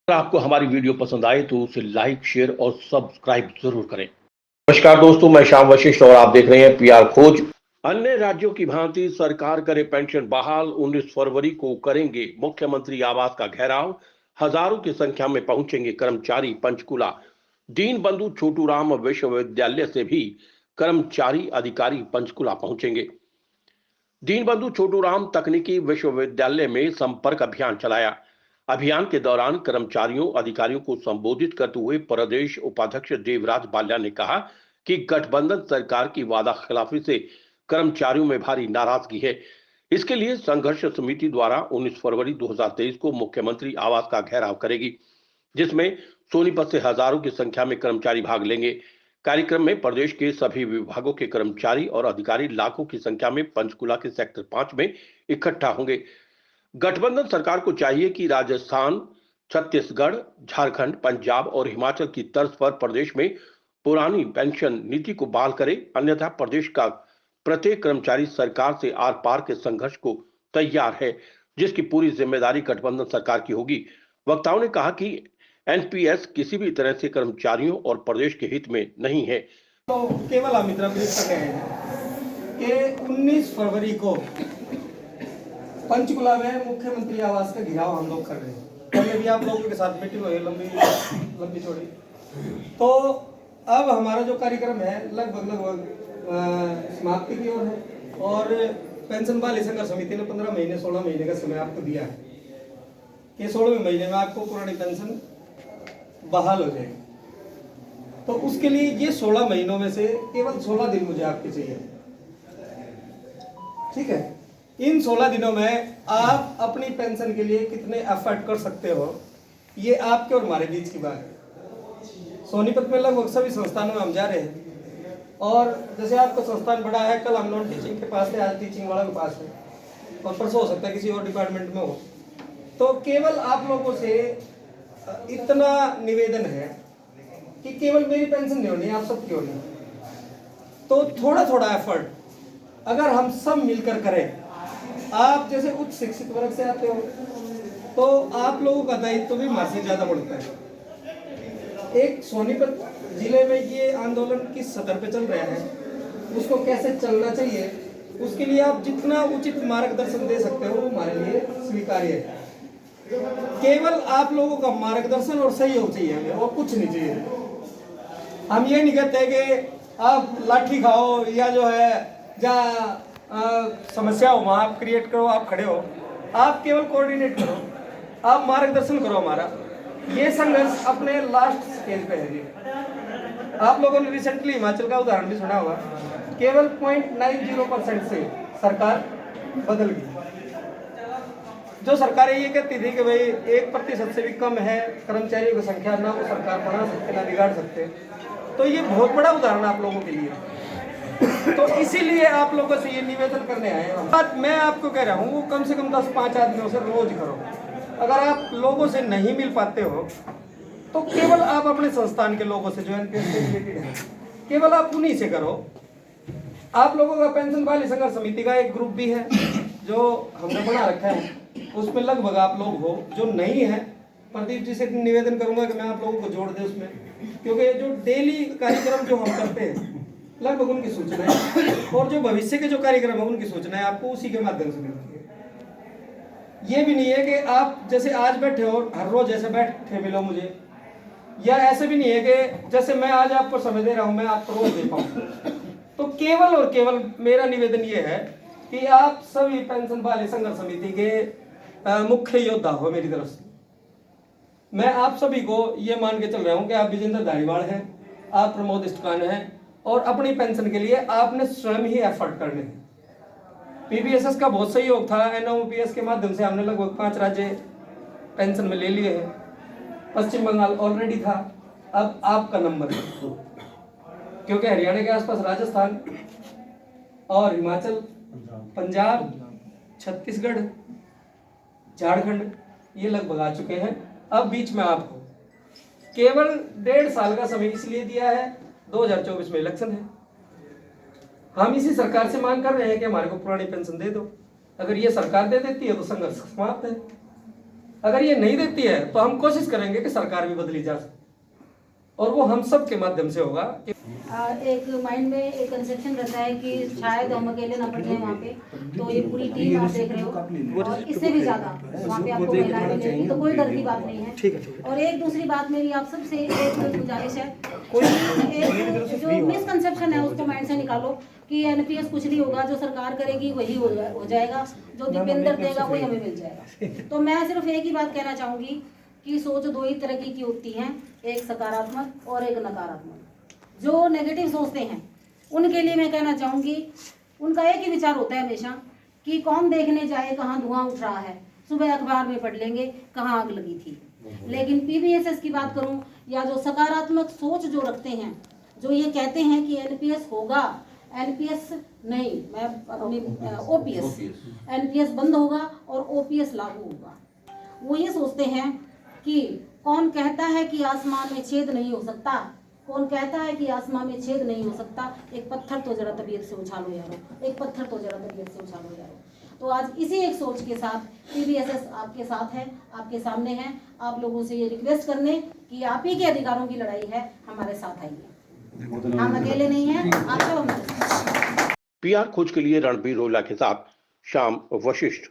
अगर आपको हमारी वीडियो पसंद आए तो उसे लाइक, शेयर और सब्सक्राइब जरूर करें। नमस्कार दोस्तों, मैं श्याम वशिष्ठ और आप देख रहे हैं पीआर खोज। अन्य राज्यों की भांति सरकार करे पेंशन बहाल। 19 फरवरी को करेंगे मुख्यमंत्री आवास का घेराव। हजारों की संख्या में पहुंचेंगे कर्मचारी पंचकुला। दीन बंधु छोटू राम विश्वविद्यालय से भी कर्मचारी अधिकारी पंचकुला पहुंचेंगे। दीनबंधु छोटूराम तकनीकी विश्वविद्यालय में संपर्क अभियान चलाया। अभियान के दौरान कर्मचारियों अधिकारियों को संबोधित करते हुए प्रदेश उपाध्यक्ष देवराज बाल्या ने कहा कि गठबंधन सरकार की वादा खिलाफी से कर्मचारियों में भारी नाराजगी है। इसके लिए संघर्ष समिति द्वारा 19 फरवरी 2023 को मुख्यमंत्री आवास का घेराव करेगी, जिसमें सोनीपत से हजारों की संख्या में कर्मचारी भाग लेंगे। कार्यक्रम में प्रदेश के सभी विभागों के कर्मचारी और अधिकारी लाखों की संख्या में पंचकुला के सेक्टर 5 में इकट्ठा होंगे। गठबंधन सरकार को चाहिए कि राजस्थान, छत्तीसगढ़, झारखंड, पंजाब और हिमाचल की तर्ज पर प्रदेश में पुरानी पेंशन नीति को बहाल करे, अन्यथा प्रदेश का प्रत्येक कर्मचारी सरकार से आर पार के संघर्ष को तैयार है, जिसकी पूरी जिम्मेदारी गठबंधन सरकार की होगी। वक्ताओं ने कहा कि एनपीएस किसी भी तरह से कर्मचारियों और प्रदेश के हित में नहीं है। तो केवल हम इतना ब्रीफ कर रहे हैं कि 19 फरवरी को पंचकुला में मुख्यमंत्री आवास का घेराव हम लोग कर रहे हैं। पहले भी आप लोगों के साथ मीटिंग हुई लंबी चौड़ी। तो अब हमारा जो कार्यक्रम है लगभग समाप्ति की ओर है और पेंशन बहाली संघर्ष समिति ने 16 महीने का समय आपको दिया है कि 16वें महीने में आपको पुरानी पेंशन बहाल हो जाएगी। तो उसके लिए ये 16 महीनों में से केवल 16 दिन मुझे आपके चाहिए, ठीक है। इन 16 दिनों में आप अपनी पेंशन के लिए कितने एफर्ट कर सकते हो, ये आपके और हमारे बीच की बात है। सोनीपत में लगभग सभी संस्थानों में हम जा रहे हैं और जैसे आपका संस्थान बड़ा है, कल हम नॉन टीचिंग के पास थे, आज टीचिंग वाला के पास है और परसों हो सकता है किसी और डिपार्टमेंट में हो। तो केवल आप लोगों से इतना निवेदन है कि केवल मेरी पेंशन नहीं होनी, आप सबकी होनी। तो थोड़ा थोड़ा एफर्ट अगर हम सब मिलकर करें, आप जैसे उच्च शिक्षित वर्ग से आते हो तो आप लोगों का दायित्व भी हमारे से ज्यादा बढ़ता है। एक सोनीपत जिले में ये आंदोलन किस स्तर पे चल रहा है, उसको कैसे चलना चाहिए, उसके लिए आप जितना उचित मार्गदर्शन दे सकते हो वो हमारे लिए स्वीकार्य है। केवल आप लोगों का मार्गदर्शन और सहयोग चाहिए हमें, और कुछ नहीं चाहिए। हम ये नहीं कहते कि आप लाठी खाओ या जो है जहाँ समस्या हो वहाँ आप क्रिएट करो, आप खड़े हो। आप केवल कोऑर्डिनेट करो, आप मार्गदर्शन करो हमारा। ये संघर्ष अपने लास्ट स्टेज पे है। आप लोगों ने रिसेंटली हिमाचल का उदाहरण भी सुना होगा। केवल 0.90% से सरकार बदल गई। जो सरकारें ये कहती थी कि भाई 1% से भी कम है कर्मचारियों की संख्या, ना वो सरकार बना सकते ना बिगाड़ सकते, तो ये बहुत बड़ा उदाहरण आप लोगों के लिए। तो इसीलिए आप लोगों से ये निवेदन करने आए हैं। बात मैं आपको कह रहा हूँ वो कम से कम 10-5 आदमियों से रोज करो। अगर आप लोगों से नहीं मिल पाते हो तो केवल आप अपने संस्थान के लोगों से जो एनपीएस से रिलेटेड है, केवल आप उन्हीं से करो। आप लोगों का पेंशन बहाली संघर्ष समिति का एक ग्रुप भी है जो हमने बना रखा है, उसमें लगभग आप लोग हो। जो नहीं है, प्रदीप जी से निवेदन करूंगा कि मैं आप लोगों को जोड़ दे उसमें, क्योंकि जो डेली कार्यक्रम जो हम करते हैं लगभग उनकी सूचना है और जो भविष्य के जो कार्यक्रम है उनकी सूचना है आपको उसी के माध्यम से मिलती है। ये भी नहीं है कि आप जैसे आज बैठे हो हर रोज जैसे बैठे मिलो मुझे, या ऐसे भी नहीं है कि जैसे मैं आज आपको समय दे रहा हूं मैं आपको रोज दे पाऊँ। तो केवल और केवल मेरा निवेदन ये है कि आप सभी पेंशन बहाली संघर्ष समिति के मुख्य योद्धा हो। मेरी तरफ से मैं आप सभी को ये मान के चल रहा हूं कि आप विजेंद्र धारीवाल हैं, आप प्रमोद इस्टकान हैं और अपनी पेंशन के लिए आपने स्वयं ही एफर्ट करने हैं। पीबीएसएस का बहुत सहयोग था, एनओपीएस के माध्यम से हमने लगभग 5 राज्य पेंशन में ले लिए हैं। पश्चिम बंगाल ऑलरेडी था, अब आपका नंबर है, क्योंकि हरियाणा के आसपास राजस्थान और हिमाचल, पंजाब, छत्तीसगढ़, झारखंड ये लगभग आ चुके हैं। अब बीच में आप हो। केवल 1.5 साल का समय इसलिए दिया है, 2024 में इलेक्शन है। हम इसी सरकार से मांग कर रहे हैं कि हमारे को पुरानी पेंशन दे दो। अगर ये सरकार दे देती है तो संघर्ष समाप्त है। अगर ये नहीं देती है तो हम कोशिश करेंगे कि सरकार भी बदली जा सके, और वो हम सब के माध्यम से होगा। एक माइंड में एक कंसेप्शन रहता है कि शायद हम अकेले ना पड़ जाए वहाँ पे, तो ये पूरी टीम आप देख रहे हो और इससे भी ज्यादा वहाँ पे आपको महिलाएं मिलेंगी, तो कोई डर की बात नहीं है। और एक दूसरी बात मेरी आप सबसे एक गुजारिश है, एक जो मिसकंसेप्शन है उसको माइंड से निकालो कि एनपीएस कुछ नहीं होगा, जो सरकार करेगी वही हो जाएगा, जो दीपेंद्र देगा वही हमें मिल जाएगा। तो मैं सिर्फ एक ही बात कहना चाहूंगी कि सोच दो ही तरह की होती है, एक सकारात्मक और एक नकारात्मक। जो नेगेटिव सोचते हैं उनके लिए मैं कहना चाहूंगी, उनका एक ही विचार होता है हमेशा कि कौन देखने जाए कहाँ धुआं उठ रहा है, सुबह अखबार में पढ़ लेंगे कहाँ आग लगी थी। लेकिन पीबीएसएस की बात करूं या जो सकारात्मक सोच जो रखते हैं, जो ये कहते हैं कि एनपीएस होगा, एनपीएस नहीं, मैं अपनी ओपीएस, एनपीएस बंद होगा और ओपीएस लागू होगा। वो ये सोचते हैं कि कौन कहता है कि आसमान में छेद नहीं हो सकता, कौन कहता है कि आसमान में छेद नहीं हो सकता, एक पत्थर तो जरा तबीयत से उछालो यारो, एक पत्थर तो जरा तबीयत से उछालो यारो। तो आज इसी एक सोच के साथ पीबीएसएस आपके साथ है, आपके सामने है। आप लोगों से ये रिक्वेस्ट करने कि आप ही के अधिकारों की लड़ाई है, हमारे साथ आइए, हम अकेले नहीं हैं, आप सब हमारे साथ। पीआर खोज के लिए रणबीर रोला के साथ श्याम वशिष्ठ।